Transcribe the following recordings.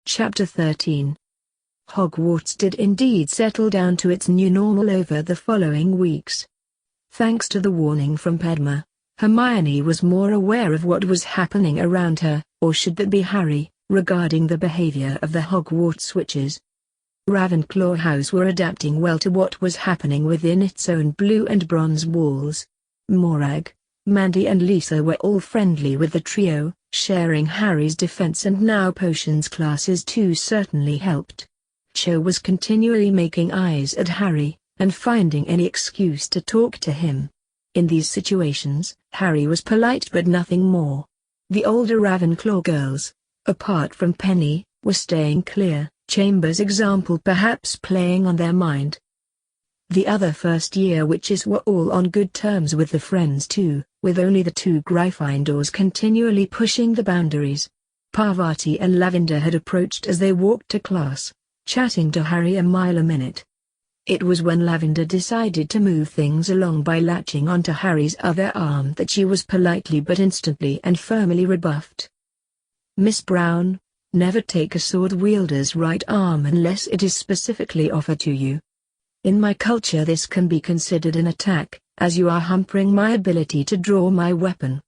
Chapter 13. Hogwarts did indeed settle down to its new normal over the following weeks. Thanks to the warning from Padma, Hermione was more aware of what was happening around her, or should that be Harry, regarding the behavior of the Hogwarts witches. Ravenclaw House were adapting well to what was happening within its own blue and bronze walls. Morag, Mandy and Lisa were all friendly with the trio, sharing Harry's defense and now potions classes too certainly helped. Cho was continually making eyes at Harry, and finding any excuse to talk to him. In these situations, Harry was polite but nothing more. The older Ravenclaw girls, apart from Penny, were staying clear, Chambers' example perhaps playing on their mind. The other first-year witches were all on good terms with the friends too, with only the two Gryffindors continually pushing the boundaries. Parvati and Lavender had approached as they walked to class, chatting to Harry a mile a minute. It was when Lavender decided to move things along by latching onto Harry's other arm that she was politely but instantly and firmly rebuffed. "Miss Brown, never take a sword wielder's right arm unless it is specifically offered to you. In my culture this can be considered an attack, as you are hampering my ability to draw my weapon."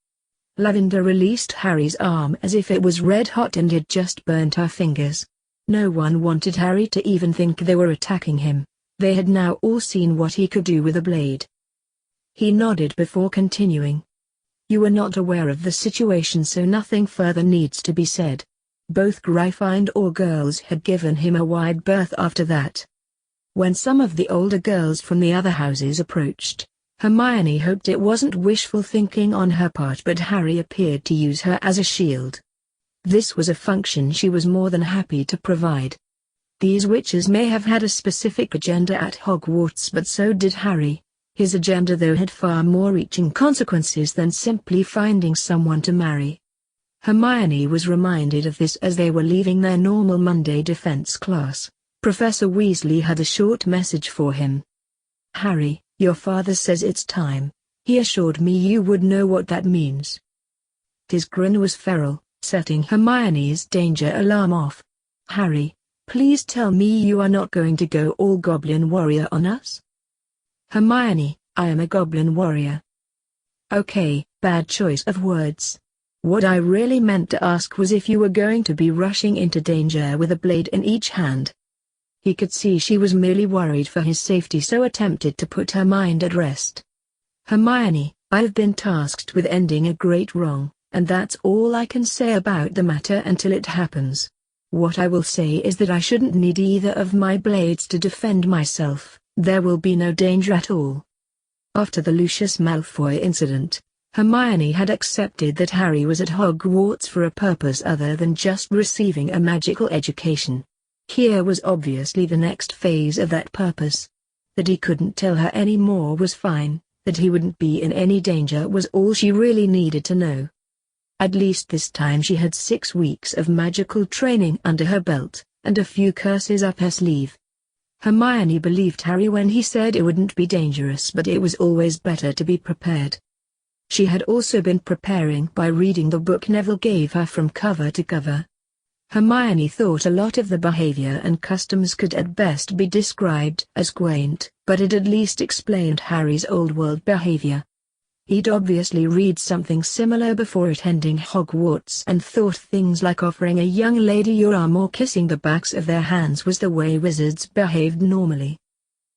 Lavender released Harry's arm as if it was red hot and had just burnt her fingers. No one wanted Harry to even think they were attacking him. They had now all seen what he could do with a blade. He nodded before continuing. "You were not aware of the situation, so nothing further needs to be said." Both Gryffindor girls had given him a wide berth after that. When some of the older girls from the other houses approached, Hermione hoped it wasn't wishful thinking on her part, but Harry appeared to use her as a shield. This was a function she was more than happy to provide. These witches may have had a specific agenda at Hogwarts, but so did Harry. His agenda though had far more reaching consequences than simply finding someone to marry. Hermione was reminded of this as they were leaving their normal Monday defense class. Professor Weasley had a short message for him. "Harry, your father says it's time. He assured me you would know what that means." His grin was feral, setting Hermione's danger alarm off. "Harry, please tell me you are not going to go all Goblin Warrior on us?" "Hermione, I am a Goblin Warrior." "Okay, bad choice of words. What I really meant to ask was if you were going to be rushing into danger with a blade in each hand." He could see she was merely worried for his safety, so attempted to put her mind at rest. "Hermione, I've been tasked with ending a great wrong, and that's all I can say about the matter until it happens. What I will say is that I shouldn't need either of my blades to defend myself. There will be no danger at all." After the Lucius Malfoy incident, Hermione had accepted that Harry was at Hogwarts for a purpose other than just receiving a magical education. Here was obviously the next phase of that purpose. That he couldn't tell her any more was fine, that he wouldn't be in any danger was all she really needed to know. At least this time she had 6 weeks of magical training under her belt, and a few curses up her sleeve. Hermione believed Harry when he said it wouldn't be dangerous, but it was always better to be prepared. She had also been preparing by reading the book Neville gave her from cover to cover. Hermione thought a lot of the behavior and customs could at best be described as quaint, but it at least explained Harry's old-world behavior. He'd obviously read something similar before attending Hogwarts and thought things like offering a young lady your arm or kissing the backs of their hands was the way wizards behaved normally.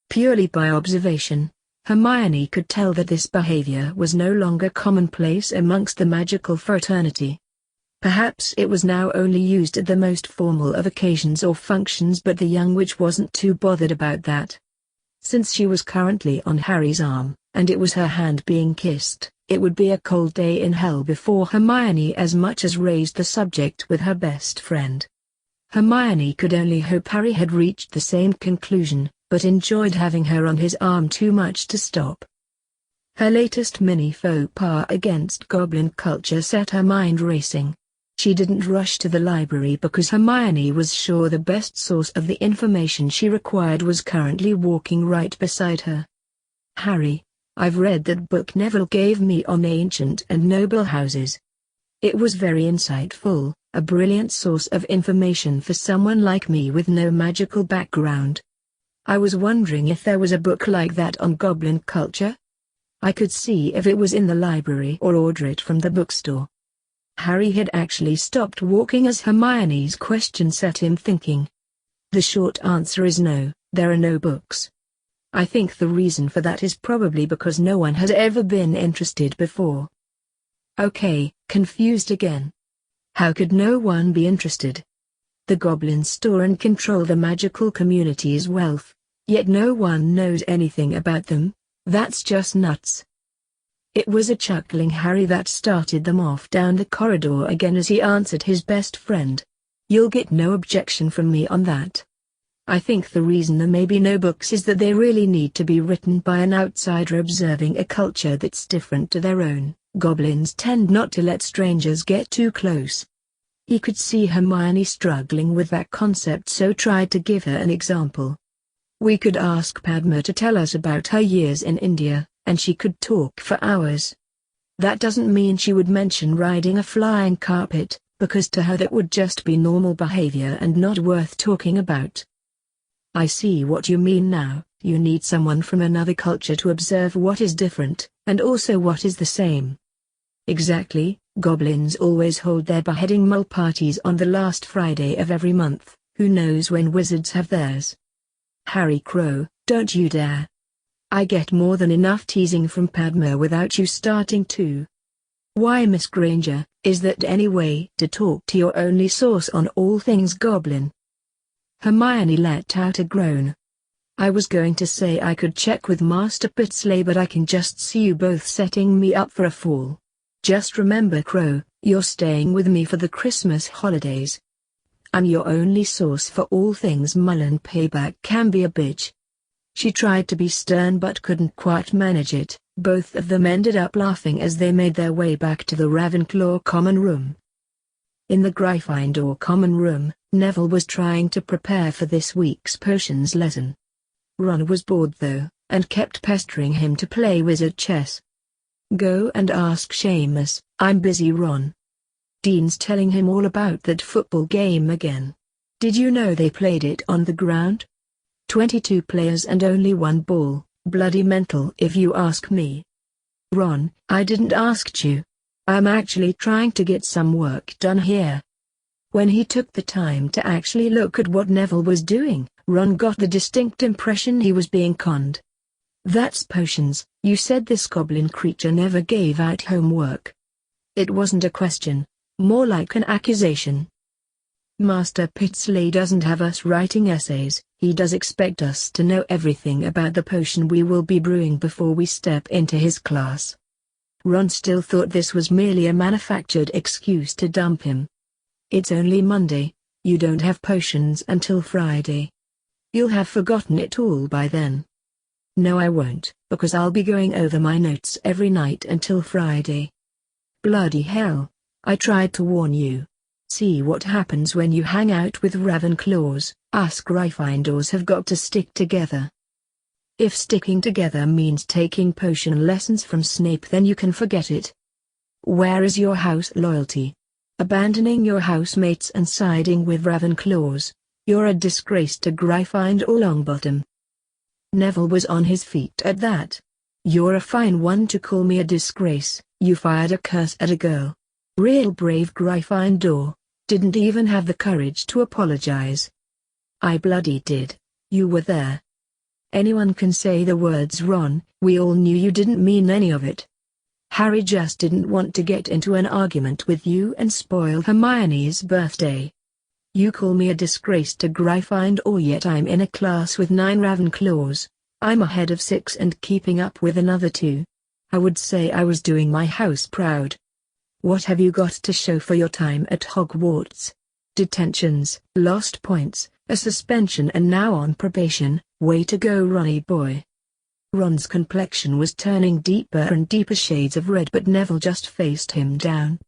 Purely by observation, Hermione could tell that this behavior was no longer commonplace amongst the magical fraternity. Perhaps it was now only used at the most formal of occasions or functions, but the young witch wasn't too bothered about that. Since she was currently on Harry's arm, and it was her hand being kissed, it would be a cold day in hell before Hermione as much as raised the subject with her best friend. Hermione could only hope Harry had reached the same conclusion, but enjoyed having her on his arm too much to stop. Her latest mini faux pas against Goblin culture set her mind racing. She didn't rush to the library because Hermione was sure the best source of the information she required was currently walking right beside her. "Harry, I've read that book Neville gave me on ancient and noble houses. It was very insightful, A brilliant source of information for someone like me with no magical background. I was wondering if there was a book like that on goblin culture. I could see if it was in the library or order it from the bookstore. Harry had actually stopped walking as Hermione's question set him thinking. The short answer is no, there are no books. I think the reason for that is probably because no one has ever been interested before. Okay, confused again. How could no one be interested? The goblins store and control the magical community's wealth, yet no one knows anything about them. That's just nuts. It was a chuckling Harry that started them off down the corridor again as he answered his best friend. You'll get no objection from me on that. I think the reason there may be no books is that they really need to be written by an outsider observing a culture that's different to their own. Goblins tend not to let strangers get too close. He could see Hermione struggling with that concept, so tried to give her an example. We could ask Padma to tell us about her years in India, and she could talk for hours. That doesn't mean she would mention riding a flying carpet, because to her that would just be normal behavior and not worth talking about. I see what you mean now. You need someone from another culture to observe what is different, and also what is the same. Exactly, goblins always hold their beheading mole parties on the last Friday of every month. Who knows when wizards have theirs? Harry Crow, don't you dare. I get more than enough teasing from Padma without you starting to. Why, Miss Granger, is that any way to talk to your only source on all things goblin? Hermione let out a groan. I was going to say I could check with Master Pitsley, but I can just see you both setting me up for a fall. Just remember, Crow, you're staying with me for the Christmas holidays. I'm your only source for all things Mull, and payback can be a bitch. She tried to be stern but couldn't quite manage it. Both of them ended up laughing as they made their way back to the Ravenclaw common room. In the Gryffindor common room, Neville was trying to prepare for this week's potions lesson. Ron was bored though, and kept pestering him to play wizard chess. Go and ask Seamus, I'm busy, Ron. Dean's telling him all about that football game again. Did you know they played it on the ground? 22 players and only one ball, bloody mental if you ask me. Ron, I didn't ask you. I'm actually trying to get some work done here. When he took the time to actually look at what Neville was doing, Ron got the distinct impression he was being conned. That's potions. You said this goblin creature never gave out homework. It wasn't a question, more like an accusation. Master Pitsley doesn't have us writing essays. He does expect us to know everything about the potion we will be brewing before we step into his class. Ron still thought this was merely a manufactured excuse to dump him. It's only Monday. You don't have potions until Friday. You'll have forgotten it all by then. No, I won't, because I'll be going over my notes every night until Friday. Bloody hell. I tried to warn you. See what happens when you hang out with Ravenclaws. Us Gryffindors have got to stick together. If sticking together means taking potion lessons from Snape, then you can forget it. Where is your house loyalty? Abandoning your housemates and siding with Ravenclaws. You're a disgrace to Gryffindor Longbottom. Neville was on his feet at that. You're a fine one to call me a disgrace. You fired a curse at a girl. Real brave Gryffindor. Didn't even have the courage to apologize. I bloody did. You were there. Anyone can say the words, Ron. We all knew you didn't mean any of it. Harry just didn't want to get into an argument with you and spoil Hermione's birthday. You call me a disgrace to Gryffindor, yet I'm in a class with 9 Ravenclaws. I'm ahead of 6 and keeping up with another 2. I would say I was doing my house proud. What have you got to show for your time at Hogwarts? Detentions, lost points, a suspension, and now on probation. Way to go, Ronny boy. Ron's complexion was turning deeper and deeper shades of red, but Neville just faced him down.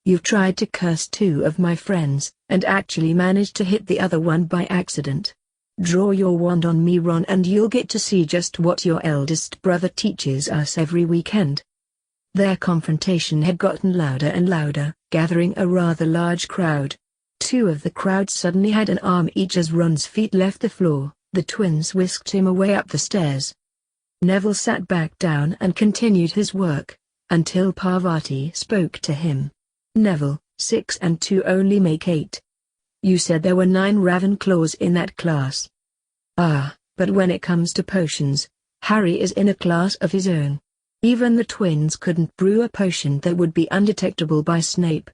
You've tried to curse 2 of my friends, and actually managed to hit the other one by accident. Draw your wand on me, Ron, and you'll get to see just what your eldest brother teaches us every weekend. Their confrontation had gotten louder and louder, gathering a rather large crowd. Two of the crowd suddenly had an arm each as Ron's feet left the floor. The twins whisked him away up the stairs. Neville sat back down and continued his work, until Parvati spoke to him. "Neville, 6 and 2 only make 8. You said there were 9 Ravenclaws in that class." "Ah, but when it comes to potions, Harry is in a class of his own. Even the twins couldn't brew a potion that would be undetectable by Snape."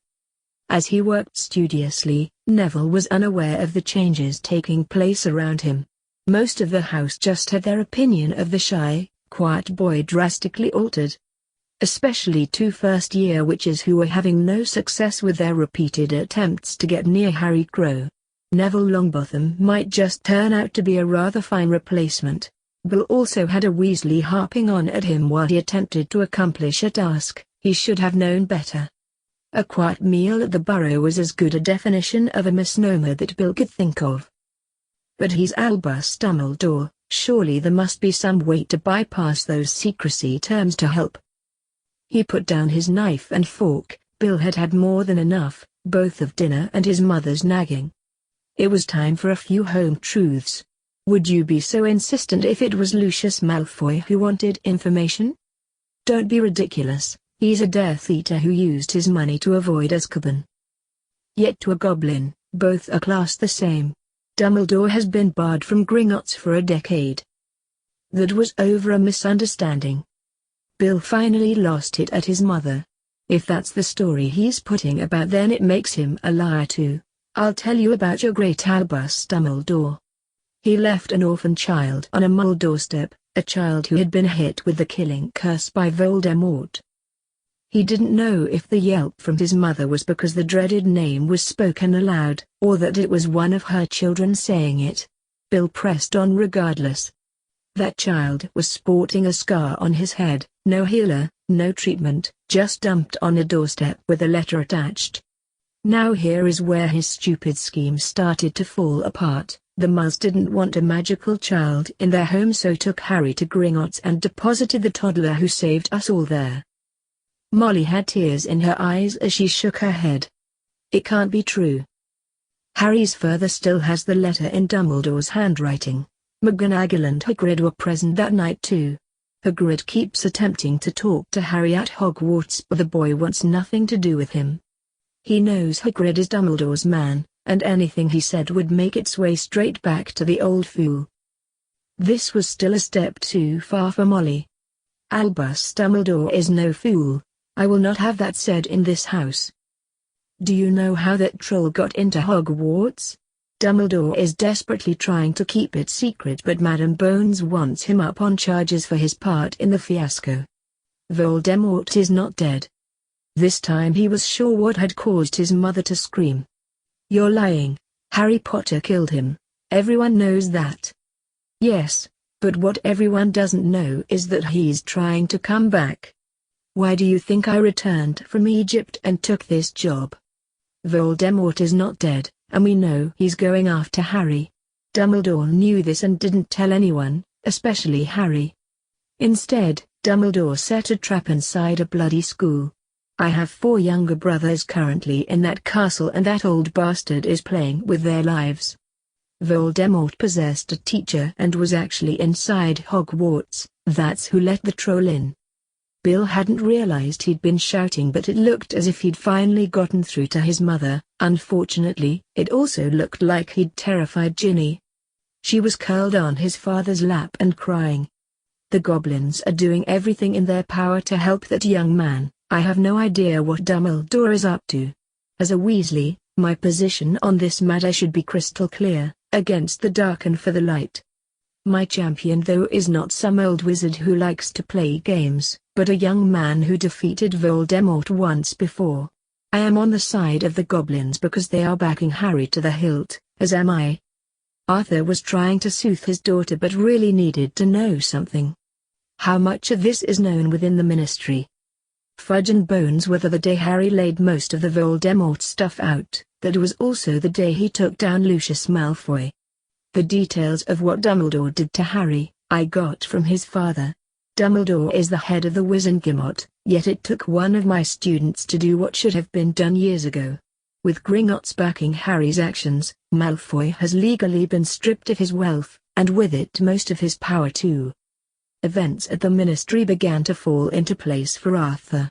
As he worked studiously, Neville was unaware of the changes taking place around him. Most of the house just had their opinion of the shy, quiet boy drastically altered. Especially 2 first-year witches who were having no success with their repeated attempts to get near Harry Crow. Neville Longbottom might just turn out to be a rather fine replacement. Bill also had a Weasley harping on at him while he attempted to accomplish a task he should have known better. A quiet meal at the Burrow was as good a definition of a misnomer that Bill could think of. But he's Albus Dumbledore, surely there must be some way to bypass those secrecy terms to help. He put down his knife and fork. Bill had had more than enough, both of dinner and his mother's nagging. It was time for a few home truths. Would you be so insistent if it was Lucius Malfoy who wanted information? Don't be ridiculous, he's a Death Eater who used his money to avoid Azkaban. Yet to a goblin, both are classed the same. Dumbledore has been barred from Gringotts for a decade. That was over a misunderstanding. Bill finally lost it at his mother. If that's the story he's putting about, then it makes him a liar too. "I'll tell you about your great Albus Dumbledore. He left an orphan child on a mole doorstep, a child who had been hit with the killing curse by Voldemort. He didn't know if the yelp from his mother was because the dreaded name was spoken aloud, or that it was one of her children saying it. Bill pressed on regardless. That child was sporting a scar on his head, no healer, no treatment, just dumped on a doorstep with a letter attached. Now here is where his stupid scheme started to fall apart. The Mulls didn't want a magical child in their home, so took Harry to Gringotts and deposited the toddler who saved us all there." Molly had tears in her eyes as she shook her head. "It can't be true." Harry's father still has the letter in Dumbledore's handwriting. McGonagall and Hagrid were present that night too. Hagrid keeps attempting to talk to Harry at Hogwarts, but the boy wants nothing to do with him. He knows Hagrid is Dumbledore's man, and anything he said would make its way straight back to the old fool. This was still a step too far for Molly. "Albus Dumbledore is no fool. I will not have that said in this house." "Do you know how that troll got into Hogwarts? Dumbledore is desperately trying to keep it secret, but Madam Bones wants him up on charges for his part in the fiasco. Voldemort is not dead." This time he was sure what had caused his mother to scream. "You're lying. Harry Potter killed him. Everyone knows that." "Yes, but what everyone doesn't know is that he's trying to come back. Why do you think I returned from Egypt and took this job? Voldemort is not dead, and we know he's going after Harry. Dumbledore knew this and didn't tell anyone, especially Harry. Instead, Dumbledore set a trap inside a bloody school. I have 4 younger brothers currently in that castle, and that old bastard is playing with their lives. Voldemort possessed a teacher and was actually inside Hogwarts. That's who let the troll in." Bill hadn't realized he'd been shouting, but it looked as if he'd finally gotten through to his mother. Unfortunately, it also looked like he'd terrified Ginny. She was curled on his father's lap and crying. "The goblins are doing everything in their power to help that young man. I have no idea what Dumbledore is up to. As a Weasley, my position on this matter should be crystal clear, against the dark and for the light. My champion though is not some old wizard who likes to play games, but a young man who defeated Voldemort once before. I am on the side of the goblins because they are backing Harry to the hilt, as am I." Arthur was trying to soothe his daughter but really needed to know something. "How much of this is known within the Ministry?" Fudge and bones whether the day Harry laid most of the Voldemort stuff out, that was also the day he took down Lucius Malfoy. The details of what Dumbledore did to Harry, I got from his father. Dumbledore is the head of the Wizengamot, yet it took one of my students to do what should have been done years ago. With Gringotts backing Harry's actions, Malfoy has legally been stripped of his wealth, and with it most of his power too. Events at the Ministry began to fall into place for Arthur.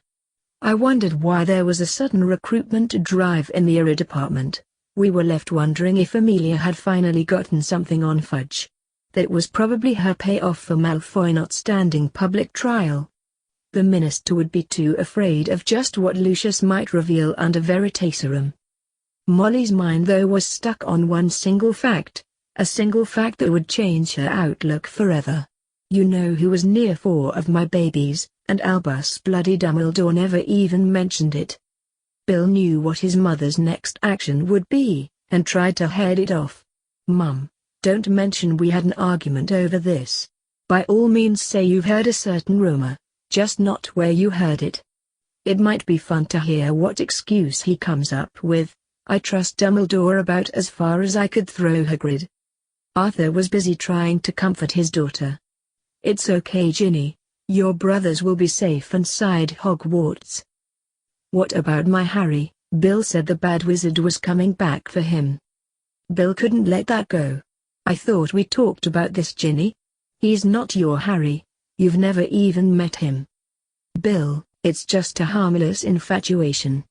I wondered why there was a sudden recruitment drive in the ERA department. We were left wondering if Amelia had finally gotten something on Fudge. That was probably her payoff for Malfoy not standing public trial. The Minister would be too afraid of just what Lucius might reveal under Veritaserum. Molly's mind though was stuck on one single fact, a single fact that would change her outlook forever. You know who was near 4 of my babies, and Albus bloody Dumbledore never even mentioned it. Bill knew what his mother's next action would be, and tried to head it off. Mum, don't mention we had an argument over this. By all means say you've heard a certain rumor, just not where you heard it. It might be fun to hear what excuse he comes up with. I trust Dumbledore about as far as I could throw Hagrid. Arthur was busy trying to comfort his daughter. It's okay, Ginny. Your brothers will be safe inside Hogwarts. What about my Harry? Bill said the bad wizard was coming back for him. Bill couldn't let that go. I thought we talked about this, Ginny. He's not your Harry. You've never even met him. Bill, it's just a harmless infatuation.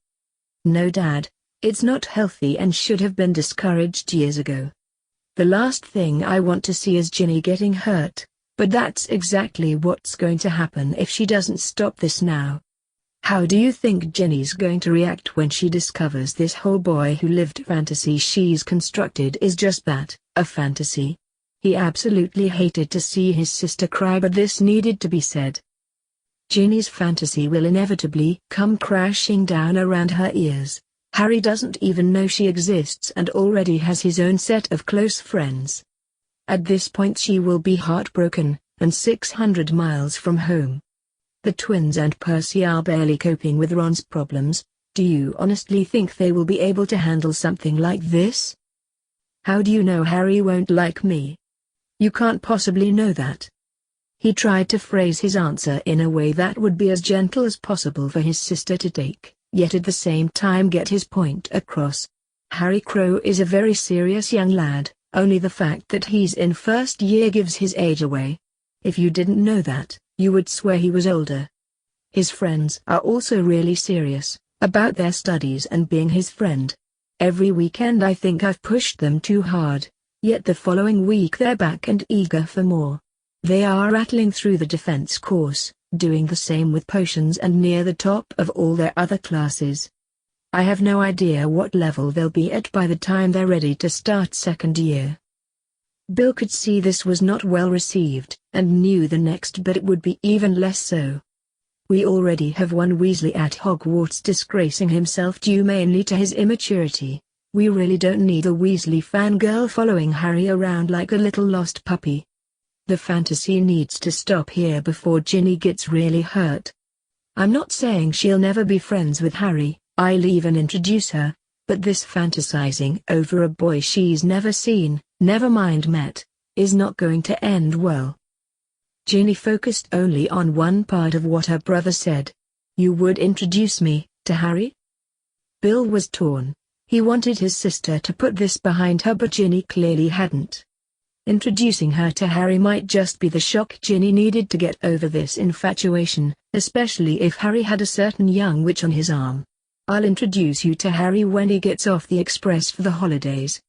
No, Dad. It's not healthy and should have been discouraged years ago. The last thing I want to see is Ginny getting hurt, but that's exactly what's going to happen if she doesn't stop this now. How do you think Ginny's going to react when she discovers this whole boy who lived fantasy she's constructed is just that, a fantasy? He absolutely hated to see his sister cry, but this needed to be said. Ginny's fantasy will inevitably come crashing down around her ears. Harry doesn't even know she exists and already has his own set of close friends. At this point she will be heartbroken, and 600 miles from home. The twins and Percy are barely coping with Ron's problems. Do you honestly think they will be able to handle something like this? How do you know Harry won't like me? You can't possibly know that. He tried to phrase his answer in a way that would be as gentle as possible for his sister to take, yet at the same time get his point across. Harry Crow is a very serious young lad, only the fact that he's in first year gives his age away. If you didn't know that, you would swear he was older. His friends are also really serious about their studies and being his friend. Every weekend I think I've pushed them too hard, yet the following week they're back and eager for more. They are rattling through the defense course, doing the same with potions and near the top of all their other classes. I have no idea what level they'll be at by the time they're ready to start second year. Bill could see this was not well received, and knew the next bit it would be even less so. We already have one Weasley at Hogwarts disgracing himself due mainly to his immaturity. We really don't need a Weasley fangirl following Harry around like a little lost puppy. The fantasy needs to stop here before Ginny gets really hurt. I'm not saying she'll never be friends with Harry, I'll even introduce her, but this fantasizing over a boy she's never seen, never mind met, is not going to end well. Ginny focused only on one part of what her brother said. You would introduce me to Harry? Bill was torn. He wanted his sister to put this behind her, but Ginny clearly hadn't. Introducing her to Harry might just be the shock Ginny needed to get over this infatuation, especially if Harry had a certain young witch on his arm. I'll introduce you to Harry when he gets off the express for the holidays.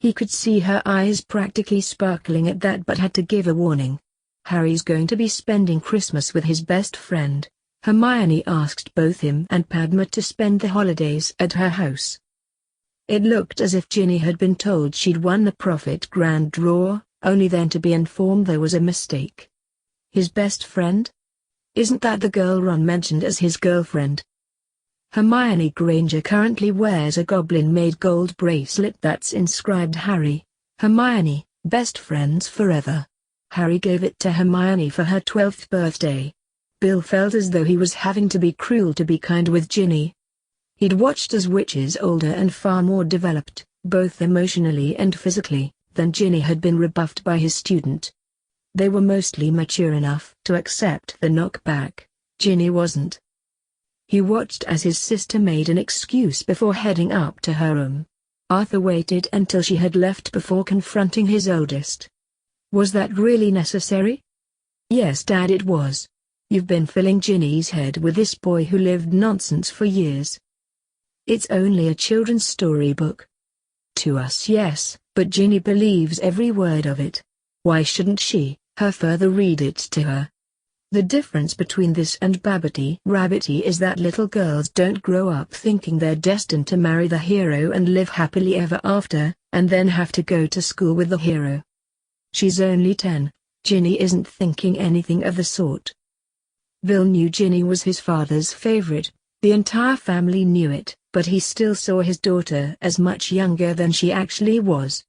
He could see her eyes practically sparkling at that, but had to give a warning. Harry's going to be spending Christmas with his best friend. Hermione asked both him and Padma to spend the holidays at her house. It looked as if Ginny had been told she'd won the Prophet Grand Draw, only then to be informed there was a mistake. His best friend? Isn't that the girl Ron mentioned as his girlfriend? Hermione Granger currently wears a goblin-made gold bracelet that's inscribed Harry, Hermione, best friends forever. Harry gave it to Hermione for her 12th birthday. Bill felt as though he was having to be cruel to be kind with Ginny. He'd watched as witches older and far more developed, both emotionally and physically, than Ginny had been rebuffed by his student. They were mostly mature enough to accept the knockback. Ginny wasn't. He watched as his sister made an excuse before heading up to her room. Arthur waited until she had left before confronting his oldest. Was that really necessary? Yes, Dad, it was. You've been filling Ginny's head with this boy who lived nonsense for years. It's only a children's storybook. To us, yes, but Ginny believes every word of it. Why shouldn't she, her father, read it to her? The difference between this and Babbity Rabbity is that little girls don't grow up thinking they're destined to marry the hero and live happily ever after, and then have to go to school with the hero. She's only 10. Ginny isn't thinking anything of the sort. Bill knew Ginny was his father's favorite. The entire family knew it, but he still saw his daughter as much younger than she actually was.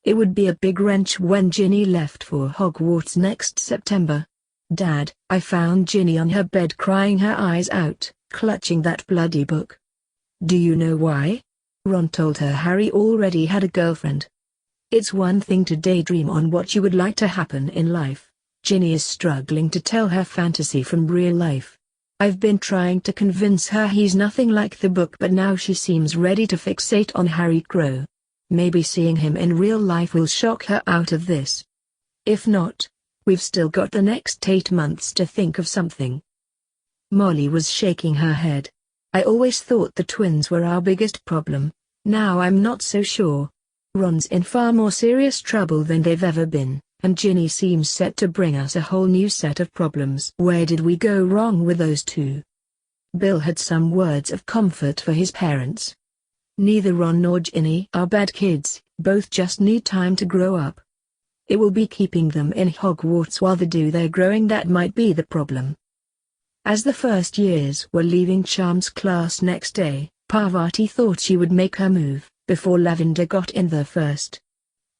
It would be a big wrench when Ginny left for Hogwarts next September. Dad, I found Ginny on her bed crying her eyes out, clutching that bloody book. Do you know why? Ron told her Harry already had a girlfriend. It's one thing to daydream on what you would like to happen in life. Ginny is struggling to tell her fantasy from real life. I've been trying to convince her he's nothing like the book, but now she seems ready to fixate on Harry Crow. Maybe seeing him in real life will shock her out of this. If not, we've still got the next 8 months to think of something. Molly was shaking her head. I always thought the twins were our biggest problem. Now I'm not so sure. Ron's in far more serious trouble than they've ever been, and Ginny seems set to bring us a whole new set of problems. Where did we go wrong with those two? Bill had some words of comfort for his parents. Neither Ron nor Ginny are bad kids, both just need time to grow up. It will be keeping them in Hogwarts while they do their growing that might be the problem. As the first years were leaving Charms class next day, Parvati thought she would make her move before Lavender got in there first.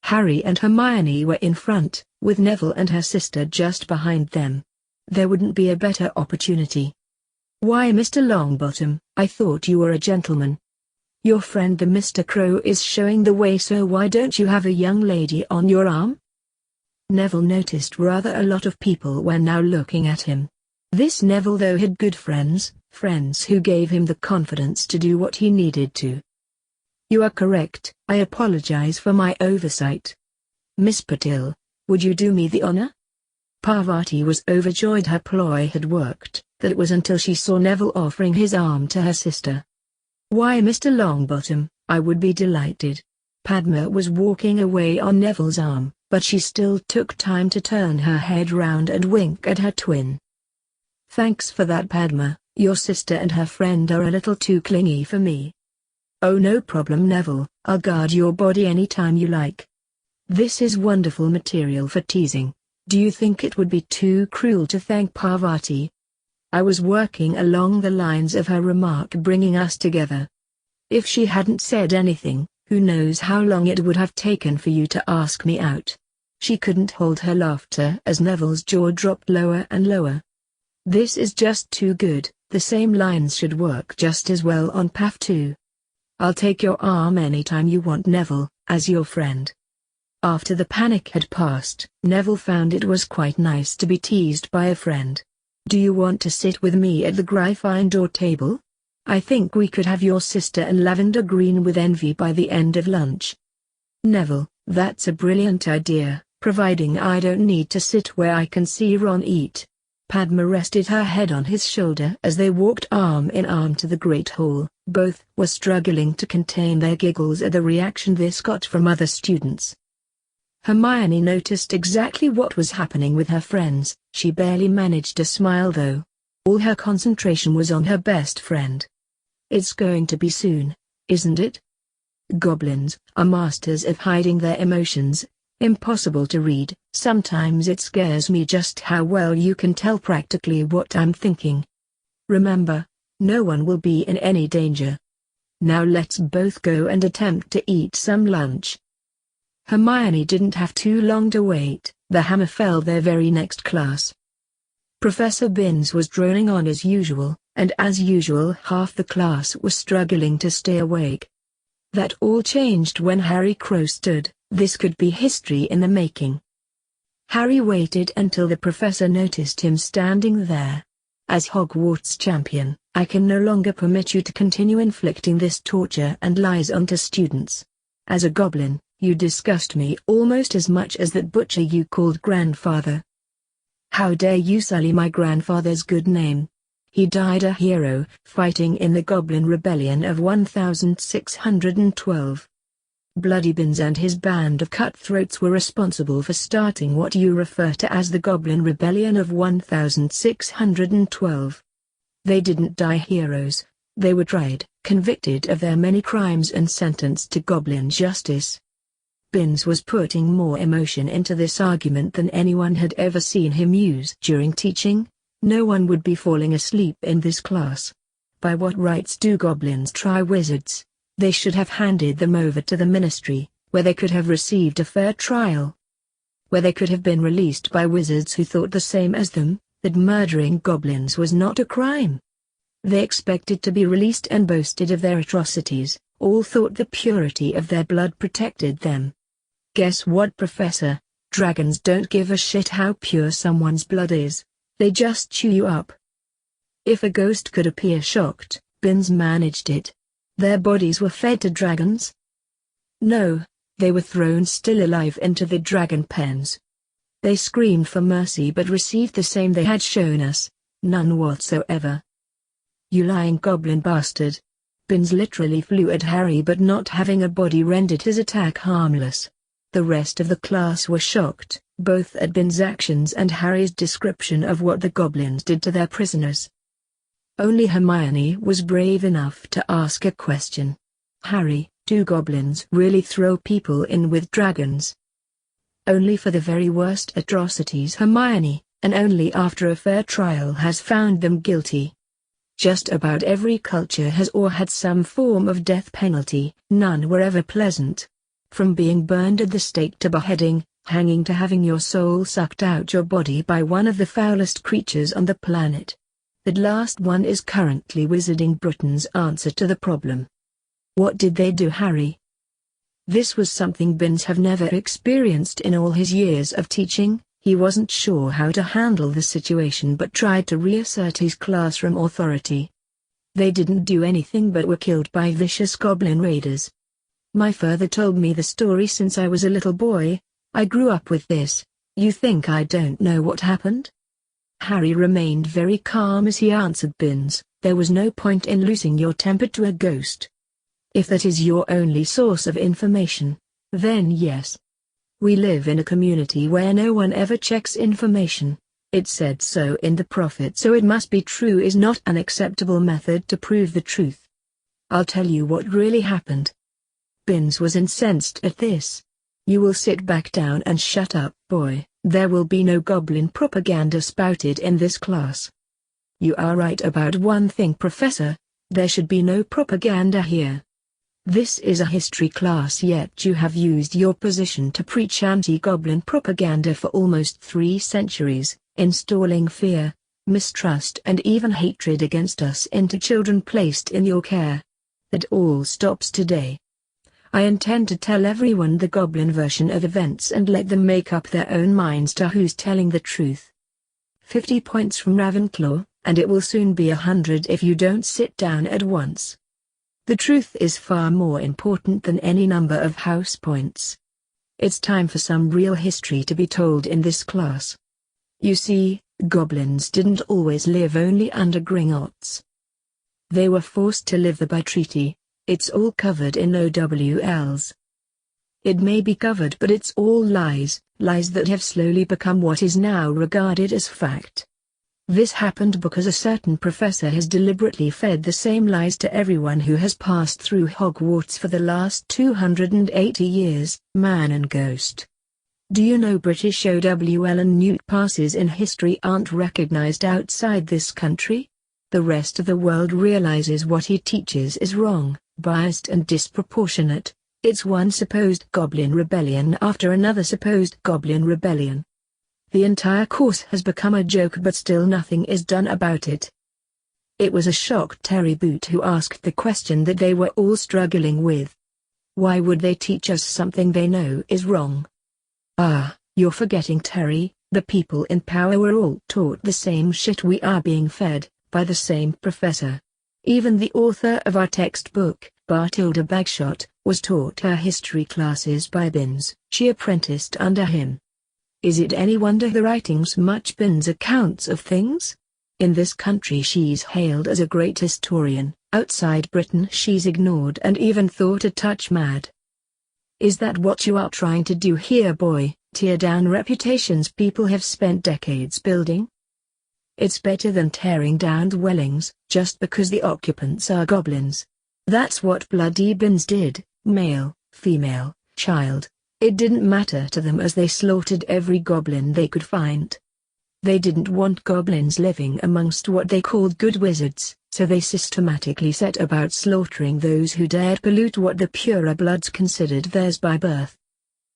Harry and Hermione were in front, with Neville and her sister just behind them. There wouldn't be a better opportunity. Why, Mr. Longbottom, I thought you were a gentleman. Your friend the Mr. Crow is showing the way, so why don't you have a young lady on your arm? Neville noticed rather a lot of people were now looking at him. This Neville though had good friends who gave him the confidence to do what he needed to. You are correct, I apologize for my oversight. Miss Patil, would you do me the honor? Parvati was overjoyed her ploy had worked, that it was until she saw Neville offering his arm to her sister. Why, Mr. Longbottom, I would be delighted. Padma was walking away on Neville's arm, but she still took time to turn her head round and wink at her twin. Thanks for that, Padma, your sister and her friend are a little too clingy for me. Oh, no problem, Neville, I'll guard your body anytime you like. This is wonderful material for teasing. Do you think it would be too cruel to thank Parvati? I was working along the lines of her remark bringing us together. If she hadn't said anything, who knows how long it would have taken for you to ask me out. She couldn't hold her laughter as Neville's jaw dropped lower and lower. This is just too good, the same lines should work just as well on PAF too. I'll take your arm anytime you want, Neville, as your friend. After the panic had passed, Neville found it was quite nice to be teased by a friend. Do you want to sit with me at the Gryffindor table? I think we could have your sister and Lavender green with envy by the end of lunch. Neville, that's a brilliant idea, providing I don't need to sit where I can see Ron eat. Padma rested her head on his shoulder as they walked arm in arm to the Great Hall. Both were struggling to contain their giggles at the reaction this got from other students. Hermione noticed exactly what was happening with her friends. She barely managed to smile though. All her concentration was on her best friend. It's going to be soon, isn't it? Goblins are masters of hiding their emotions. Impossible to read. Sometimes it scares me just how well you can tell practically what I'm thinking. Remember, no one will be in any danger. Now let's both go and attempt to eat some lunch. Hermione didn't have too long to wait. The hammer fell their very next class. Professor Binns was droning on as usual, and as usual half the class was struggling to stay awake. That all changed when Harry Crow stood. This could be history in the making. Harry waited until the professor noticed him standing there. As Hogwarts champion, I can no longer permit you to continue inflicting this torture and lies onto students. As a goblin, you disgust me almost as much as that butcher you called grandfather. How dare you sully my grandfather's good name? He died a hero, fighting in the Goblin Rebellion of 1612. Bloody Binns and his band of cutthroats were responsible for starting what you refer to as the Goblin Rebellion of 1612. They didn't die heroes, they were tried, convicted of their many crimes and sentenced to goblin justice. Binns was putting more emotion into this argument than anyone had ever seen him use during teaching. No one would be falling asleep in this class. By what rights do goblins try wizards? They should have handed them over to the ministry, where they could have received a fair trial. Where they could have been released by wizards who thought the same as them, that murdering goblins was not a crime. They expected to be released and boasted of their atrocities, all thought the purity of their blood protected them. Guess what, Professor? Dragons don't give a shit how pure someone's blood is. They just chew you up. If a ghost could appear shocked, Binns managed it. Their bodies were fed to dragons? No, they were thrown still alive into the dragon pens. They screamed for mercy but received the same they had shown us, none whatsoever. You lying goblin bastard. Binns literally flew at Harry, but not having a body rendered his attack harmless. The rest of the class were shocked, both at Binns' actions and Harry's description of what the goblins did to their prisoners. Only Hermione was brave enough to ask a question. Harry, do goblins really throw people in with dragons? Only for the very worst atrocities, Hermione, and only after a fair trial has found them guilty. Just about every culture has or had some form of death penalty, none were ever pleasant. From being burned at the stake to beheading, hanging to having your soul sucked out your body by one of the foulest creatures on the planet. That last one is currently Wizarding Britain's answer to the problem. What did they do, Harry? This was something Binns have never experienced in all his years of teaching. He wasn't sure how to handle the situation but tried to reassert his classroom authority. They didn't do anything but were killed by vicious goblin raiders. My father told me the story since I was a little boy. I grew up with this. You think I don't know what happened? Harry remained very calm as he answered Binns, there was no point in losing your temper to a ghost. If that is your only source of information, then yes. We live in a community where no one ever checks information. It said so in the Prophet, so it must be true is not an acceptable method to prove the truth. I'll tell you what really happened. Binns was incensed at this. You will sit back down and shut up, boy. There will be no goblin propaganda spouted in this class. You are right about one thing, Professor. There should be no propaganda here. This is a history class, yet you have used your position to preach anti-goblin propaganda for almost 3 centuries, installing fear, mistrust and even hatred against us into children placed in your care. That all stops today. I intend to tell everyone the goblin version of events and let them make up their own minds to who's telling the truth. 50 points from Ravenclaw, and it will soon be 100 if you don't sit down at once. The truth is far more important than any number of house points. It's time for some real history to be told in this class. You see, goblins didn't always live only under Gringotts. They were forced to live there by treaty. It's all covered in OWLs. It may be covered, but it's all lies, lies that have slowly become what is now regarded as fact. This happened because a certain professor has deliberately fed the same lies to everyone who has passed through Hogwarts for the last 280 years, man and ghost. Do you know British OWL and Newt passes in history aren't recognized outside this country? The rest of the world realizes what he teaches is wrong, biased and disproportionate. It's one supposed goblin rebellion after another supposed goblin rebellion. The entire course has become a joke, but still nothing is done about it. It was a shocked Terry Boot who asked the question that they were all struggling with. Why would they teach us something they know is wrong? Ah, You're forgetting, Terry, the people in power were all taught the same shit we are being fed, by the same professor. Even the author of our textbook, Bartilda Bagshot, was taught her history classes by Binns. She apprenticed under him. Is it any wonder the writings much Binns' accounts of things? In this country she's hailed as a great historian, outside Britain she's ignored and even thought a touch mad. Is that what you are trying to do here, boy, tear down reputations people have spent decades building? It's better than tearing down dwellings, just because the occupants are goblins. That's what bloody Binns did, male, female, child. It didn't matter to them as they slaughtered every goblin they could find. They didn't want goblins living amongst what they called good wizards, so they systematically set about slaughtering those who dared pollute what the purer bloods considered theirs by birth.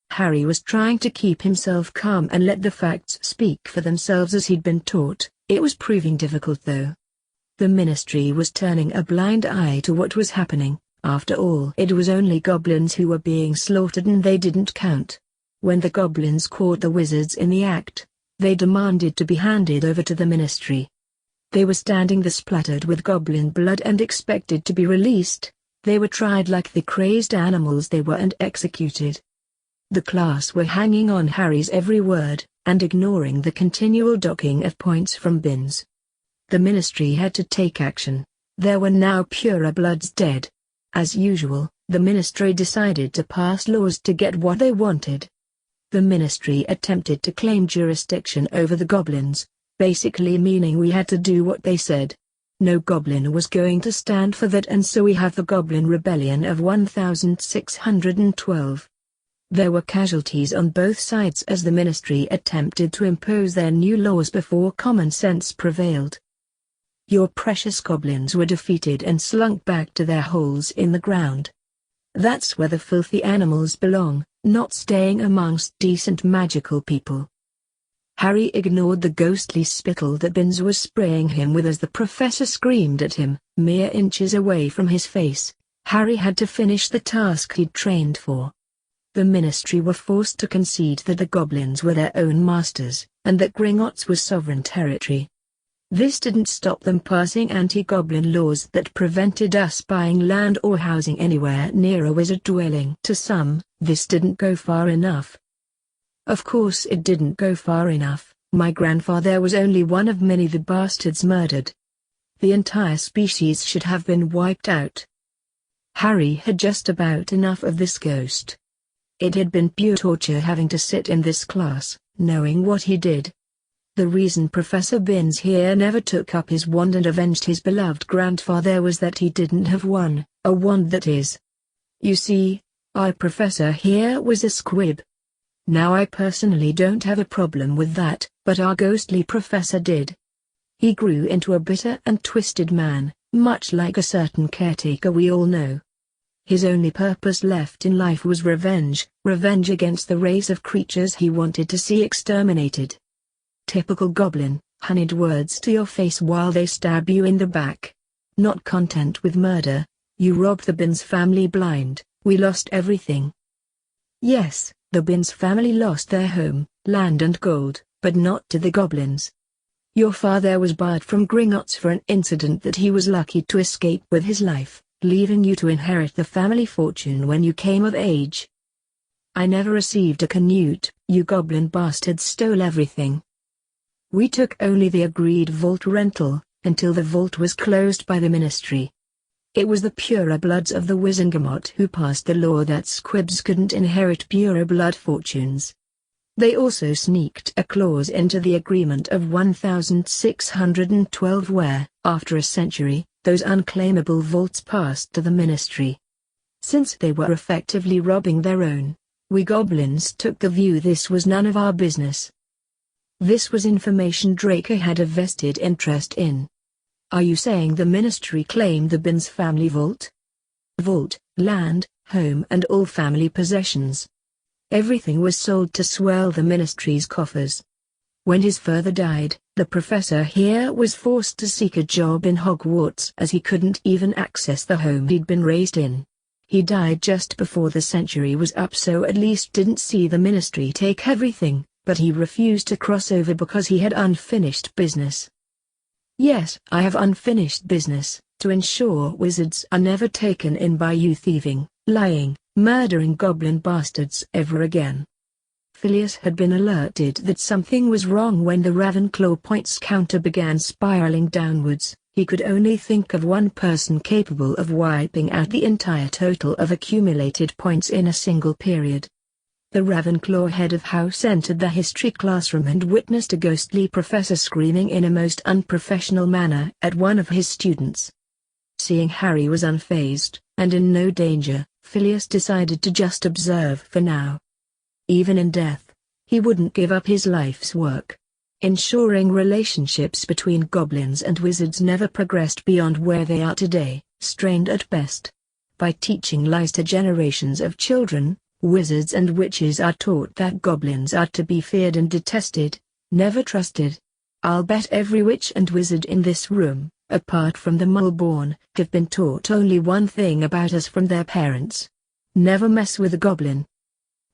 Harry was trying to keep himself calm and let the facts speak for themselves as he'd been taught. It was proving difficult though. The Ministry was turning a blind eye to what was happening. After all, it was only goblins who were being slaughtered and they didn't count. When the goblins caught the wizards in the act, they demanded to be handed over to the Ministry. They were standing there splattered with goblin blood and expected to be released. They were tried like the crazed animals they were and executed. The class were hanging on Harry's every word, and ignoring the continual docking of points from Binns. The Ministry had to take action. There were now purer bloods dead. As usual, the Ministry decided to pass laws to get what they wanted. The Ministry attempted to claim jurisdiction over the goblins, basically meaning we had to do what they said. No goblin was going to stand for that, and so we have the Goblin Rebellion of 1612. There were casualties on both sides as the Ministry attempted to impose their new laws before common sense prevailed. Your precious goblins were defeated and slunk back to their holes in the ground. That's where the filthy animals belong, not staying amongst decent magical people. Harry ignored the ghostly spittle that Binns was spraying him with as the professor screamed at him, mere inches away from his face. Harry had to finish the task he'd trained for. The Ministry were forced to concede that the goblins were their own masters, and that Gringotts was sovereign territory. This didn't stop them passing anti-goblin laws that prevented us buying land or housing anywhere near a wizard dwelling. To some, this didn't go far enough. Of course it didn't go far enough. My grandfather was only one of many the bastards murdered. The entire species should have been wiped out. Harry had just about enough of this ghost. It had been pure torture having to sit in this class, knowing what he did. The reason Professor Binns here never took up his wand and avenged his beloved grandfather was that he didn't have one, a wand that is. You see, our professor here was a squib. Now I personally don't have a problem with that, but our ghostly professor did. He grew into a bitter and twisted man, much like a certain caretaker we all know. His only purpose left in life was revenge against the race of creatures he wanted to see exterminated. Typical goblin, honeyed words to your face while they stab you in the back. Not content with murder, you robbed the Binns family blind. We lost everything. Yes, the Binns family lost their home, land and gold, but not to the goblins. Your father was barred from Gringotts for an incident that he was lucky to escape with his life, leaving you to inherit the family fortune when you came of age. I never received a canute. You goblin bastards stole everything. We took only the agreed vault rental, until the vault was closed by the Ministry. It was the purer bloods of the Wizengamot who passed the law that squibs couldn't inherit purer blood fortunes. They also sneaked a clause into the agreement of 1612 where, after a century, those unclaimable vaults passed to the Ministry. Since they were effectively robbing their own, we goblins took the view this was none of our business. This was information Draco had a vested interest in. Are you saying the Ministry claimed the Binns family vault? Vault, land, home and all family possessions. Everything was sold to swell the Ministry's coffers. When his father died, the professor here was forced to seek a job in Hogwarts as he couldn't even access the home he'd been raised in. He died just before the century was up, so at least didn't see the Ministry take everything, but he refused to cross over because he had unfinished business. Yes, I have unfinished business, to ensure wizards are never taken in by you thieving, lying, murdering goblin bastards ever again. Phileas had been alerted that something was wrong when the Ravenclaw points counter began spiraling downwards. He could only think of one person capable of wiping out the entire total of accumulated points in a single period. The Ravenclaw head of house entered the history classroom and witnessed a ghostly professor screaming in a most unprofessional manner at one of his students. Seeing Harry was unfazed, and in no danger, Phileas decided to just observe for now. Even in death, he wouldn't give up his life's work. Ensuring relationships between goblins and wizards never progressed beyond where they are today, strained at best. By teaching lies to generations of children, wizards and witches are taught that goblins are to be feared and detested, never trusted. I'll bet every witch and wizard in this room, apart from the Mole-born, have been taught only one thing about us from their parents. Never mess with a goblin.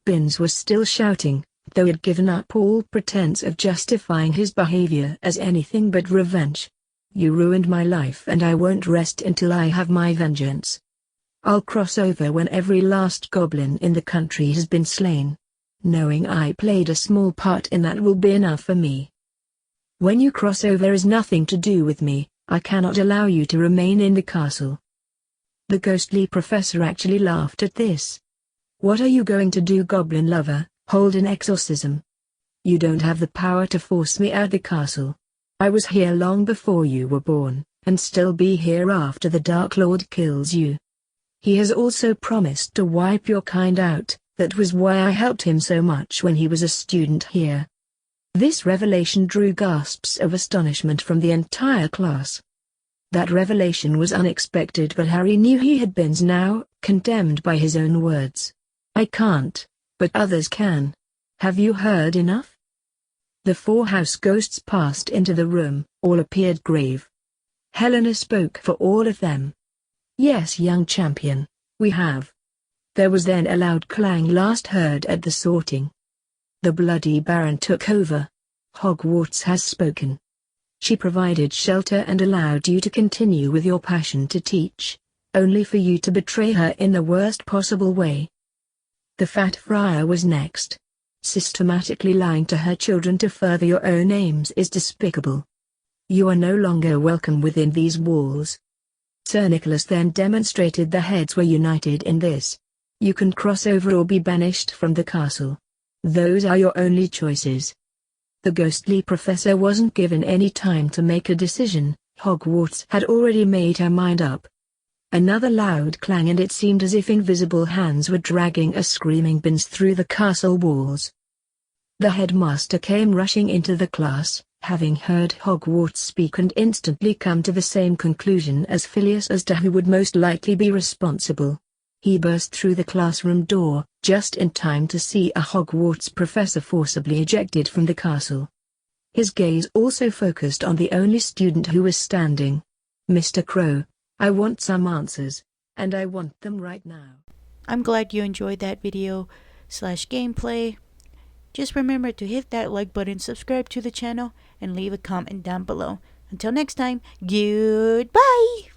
Binns was still shouting, though he had given up all pretense of justifying his behavior as anything but revenge. You ruined my life and I won't rest until I have my vengeance. I'll cross over when every last goblin in the country has been slain. Knowing I played a small part in that will be enough for me. When you cross over is nothing to do with me. I cannot allow you to remain in the castle. The ghostly professor actually laughed at this. What are you going to do, goblin lover? Hold an exorcism? You don't have the power to force me out the castle. I was here long before you were born, and still be here after the Dark Lord kills you. He has also promised to wipe your kind out. That was why I helped him so much when he was a student here. This revelation drew gasps of astonishment from the entire class. That revelation was unexpected, but Harry knew he had been now condemned by his own words. I can't, but others can. Have you heard enough? The 4 house ghosts passed into the room, all appeared grave. Helena spoke for all of them. Yes, young champion, we have. There was then a loud clang last heard at the sorting. The Bloody Baron took over. Hogwarts has spoken. She provided shelter and allowed you to continue with your passion to teach, only for you to betray her in the worst possible way. The Fat Friar was next. Systematically lying to her children to further your own aims is despicable. You are no longer welcome within these walls. Sir Nicholas then demonstrated the heads were united in this. You can cross over or be banished from the castle. Those are your only choices. The ghostly professor wasn't given any time to make a decision. Hogwarts had already made her mind up. Another loud clang, and it seemed as if invisible hands were dragging a screaming Binns through the castle walls. The headmaster came rushing into the class, having heard Hogwarts speak and instantly come to the same conclusion as Phileas as to who would most likely be responsible. He burst through the classroom door, just in time to see a Hogwarts professor forcibly ejected from the castle. His gaze also focused on the only student who was standing. Mr. Crow, I want some answers, and I want them right now. I'm glad you enjoyed that video/gameplay. Just remember to hit that like button, subscribe to the channel, and leave a comment down below. Until next time, goodbye!